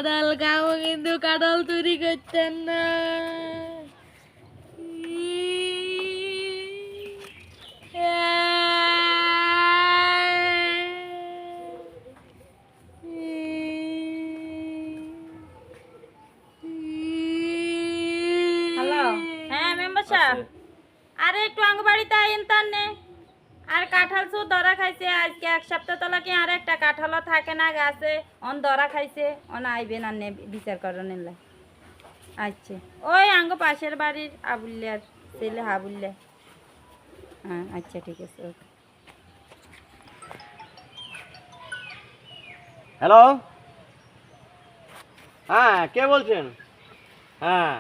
কাঁঠাল খাবো কিন্তু কাঁঠাল চুরি করতেন না। হ্যালো, হ্যাঁ মেম্বার সাহেব, আরে একটু আঙ্গবাড়িতে আইন তান্নে। আর কাঁঠাল চুর ধরা খাইছে আজকে 1 সপ্তাহ তলা কি আর একটা কাঁঠালও থাকে না গাছে, অন ধরা খাইছে, অন আইবেন আন্নে বিচার করেন। আচ্ছা, ওই আঙ্গ পাশের বাড়ির আবুল্লার ছেলে হাবুল্লা। হ্যাঁ আচ্ছা ঠিক আছে, ওকে। হ্যালো, হ্যাঁ কে বলছেন? হ্যাঁ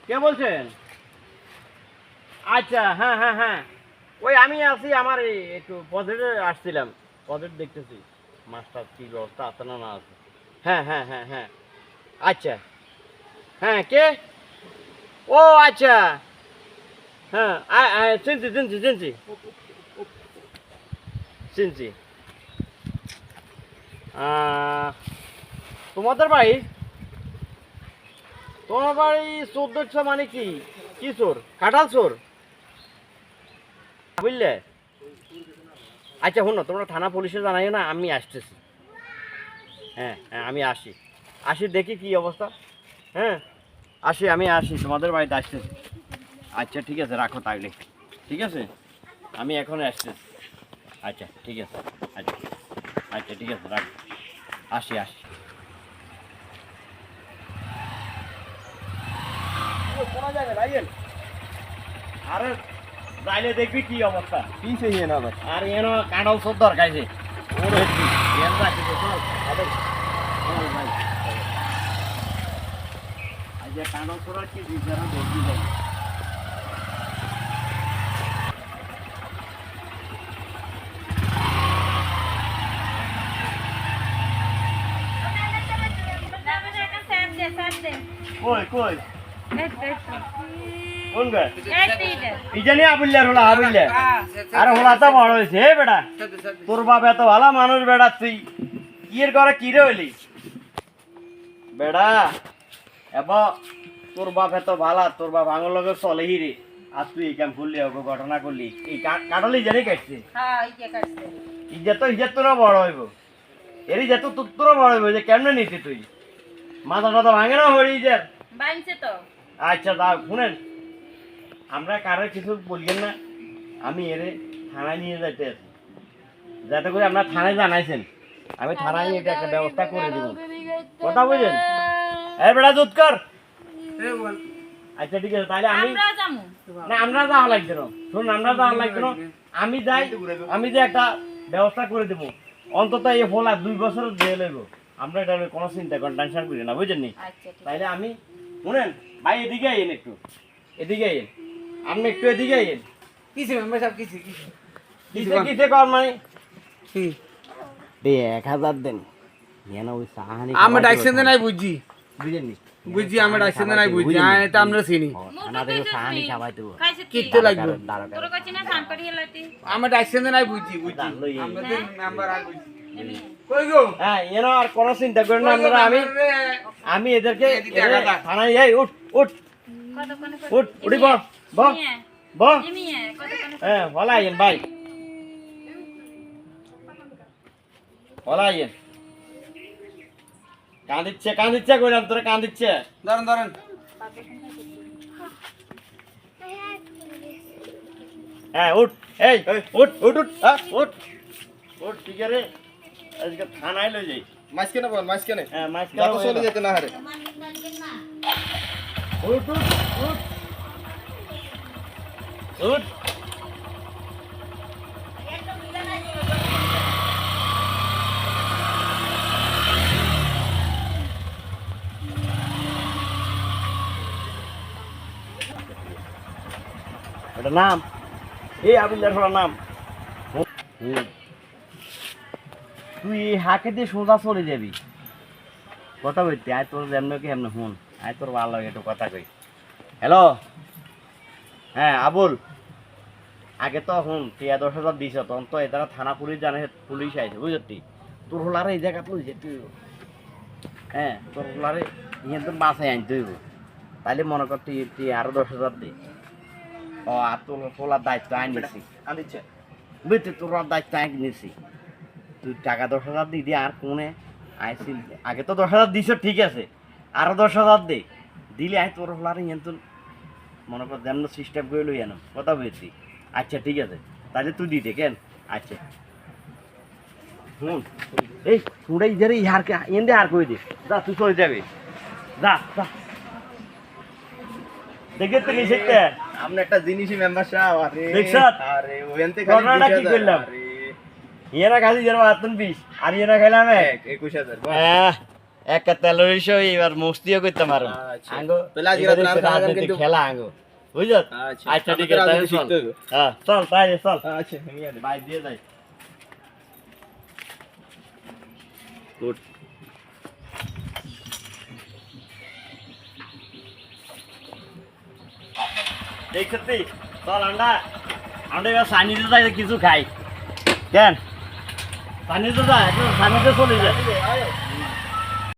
কে বলছেন? আচ্ছা, হ্যাঁ হ্যাঁ হ্যাঁ, ওই আমি আছি, আমার এই একটু প্রজেক্টে আসছিলাম, প্রজেক্ট দেখতেছি মাছটা কী ব্যবস্থা আছে না না আছে। হ্যাঁ হ্যাঁ হ্যাঁ হ্যাঁ, আচ্ছা, হ্যাঁ কে? ও আচ্ছা, হ্যাঁ চিনছি চিনছি চিনছি চিনছি। তোমাদের বাড়ি, তোমার বাড়ি 1400 মানে কি? কি চোর? কাঁঠাল চোর বুঝলে? আচ্ছা শোনো, তোমরা থানা পুলিশে জানাইও না, আমি আসতেছি। হ্যাঁ হ্যাঁ আমি আসি, আসি দেখি কি অবস্থা। হ্যাঁ আসি, আমি আসি, তোমাদের বাড়িতে আসতেছি। আচ্ছা ঠিক আছে, রাখো তাহলে। ঠিক আছে, আমি এখন আসতেছি। আচ্ছা ঠিক আছে, আচ্ছা আচ্ছা ঠিক আছে, রাখো, আসি আসি। কোনো জায়গায় রাইয়েন, আরে যাইলে দেখবি কি অবস্থা। কি সেই না ভাই? আর এনো কাঁঠাল সব দরকাইছে ওরে এন যাচ্ছে তো চল আরে চল ভাই। আজ কাঁঠাল সরা কি বিচারা দেখবি যাই। কই কই কোন গে ইজানি আবুল্লার হলা আবুল্লা? আরে হলা তো বড় হইছে হে বেটা, তোর বাপ এত ভালো মানুষ বেটা, তুই কিয়ের করে কি রে হইলি বেটা? এবা তোর বাপ এত ভালা, তোর বাপ আঙুল লগে চলে হিরে, আর তুই এই কাম করলি, ওকে ঘটনা করলি, এই কাটলি জানি কাটছে। ইজ্জত তো ইজ্জত তোরা বড় হইব, এর ইজ্জত তো তোর বড় হইব, যে কেমনে নিতি তুই? মাথা টাথা ভাঙে না হরি ইজ্জত? আচ্ছা দাও শুনেন, আমরা কারো কিছু বলবেন না, আমি এরে থানায় নিয়ে যাইতে আছি, যাতে করে আপনার থানায় জানাইছেন, আমি থানায় এটা একটা ব্যবস্থা করে দেব। কথা বুঝলেন? এই বেটা দুধ কর। আচ্ছা ঠিক আছে, তাহলে আমি না, আমরা যাওয়া লাগছে না, শুনুন আমরা যাওয়া লাগছে না, আমি যাই, আমি যে একটা ব্যবস্থা করে দেবো, অন্তত এই ফোলা 2 বছর দিয়ে লইব, আমরা এটা কোনো চিন্তা করেন, টেনশন করি না, বুঝলেন নি? তাইলে আমি শুনেন ভাই, এদিকে আইন, একটু এদিকে আইন, আপনি একটু এদিকে আইন। কিছে মেম্বার সাহেব, কিছে কিছে কিসে কিসে কর মানে কি? 1000 দেন কেন? ওই সাহানি আমরা ডাইছেন নাই বুঝছি, বুঝেন নি? বুঝছি আমরা ডাইছেন নাই বুঝছি, হ্যাঁ এটা আমরা চিনি। না দেখো সাহানি খাওয়াই দেবো, কিতে লাগবে? দাঁড়া আমরা ডাইছেন নাই বুঝছি, বুঝছি জানলো এই। আমরা তো নাম্বার আর বুঝছি। কই গো? হ্যাঁ এনো আর কোনো চিন্তা করেন না আপনারা, আমি এদেরকে থানায় যাই। উঠ উঠ উঠ, উঠি বহ বহ বহ। হ্যাঁ বলা আইন ভাই, বলা আইন। কাঁদিচ্ছে কইলাম তোরা, কাঁদিচ্ছে। ধরেন ধরেন। হ্যাঁ উঠ, এই উঠ উঠ উঠ, হ্যাঁ উঠ উঠ, ঠিক আছে আজকে থানায় লই যাই। মাঝখানে বল, মাঝখানে। হ্যাঁ মাছ যাতে চলে যেতে না হারে। উঠ উঠ উঠ উঠ। এটা নাম এই আবিল্লার নাম। তুই হাঁকে দিয়ে সোজা চলে যাবি, কথা বলতে আয় তোর যেমন কি এমন শুন, আয় তোর ভালো লাগে একটু কথা কই। হ্যালো, হ্যাঁ আবুল, আগে তো শুন, তুই 10,000 দিছ, তখন তো এদারা থানা পুলিশ জানে, পুলিশ আইছে বুঝলি, তোর হলো আর এই জায়গা তুই যে তুই হ্যাঁ তোর হলারে ইয়ে তোর বাসায় আনতে হইব তাইলে মনে কর তুই আরো 10,000 দে ও আর তোর তোলার দায়িত্ব আনিছি আনিছে বুঝতে তোর দায়িত্ব আনিছি তুই টাকা 10,000 দিদি আর কোনে আইছিল আগে তো 10,000 দিছ ঠিক আছে আরো 10,000 দে দিলে আই তোর হলারে ইয়ে তোর মনে কর যেমন সিস্টেম করে লই আনো কথা বলছি আচ্ছা ঠিক আছে তাহলে তুই দিতে কেন আচ্ছা হুম এই শুনে ইধারে ইহারকে এনে আর কই দে যা তুই চলে যাবে যা যা দেখে তো গেছে আমরা একটা জিনিসই মেম্বার সাহেব আরে দেখছ? আরে ওখানতে ঘটনাটা কি করলাম? ইয়েরা খালি যারা আতন 20 আর ইয়েরা খাইলাম 21,000 একটা তেলের বিষয় এবার মস্তিও করতে পারো আচ্ছা। আঙ্গো তাহলে আজকে রাতে আর খাওয়া যাবে কিন্তু। খেলা আঙ্গো বুঝছো আচ্ছা। আচ্ছা ঠিক আমাদের আছে আজকে তাহলে চল শিখতে হবে। হ্যাঁ চল তাই চল আচ্ছা নিয়ে আয়। ভাই দিয়ে যাই গুড এই সত্যি চল আমরা এবার সানিতে যাই কিছু খাই কেন সানিতে যাই একটু সানিতে চলে যায়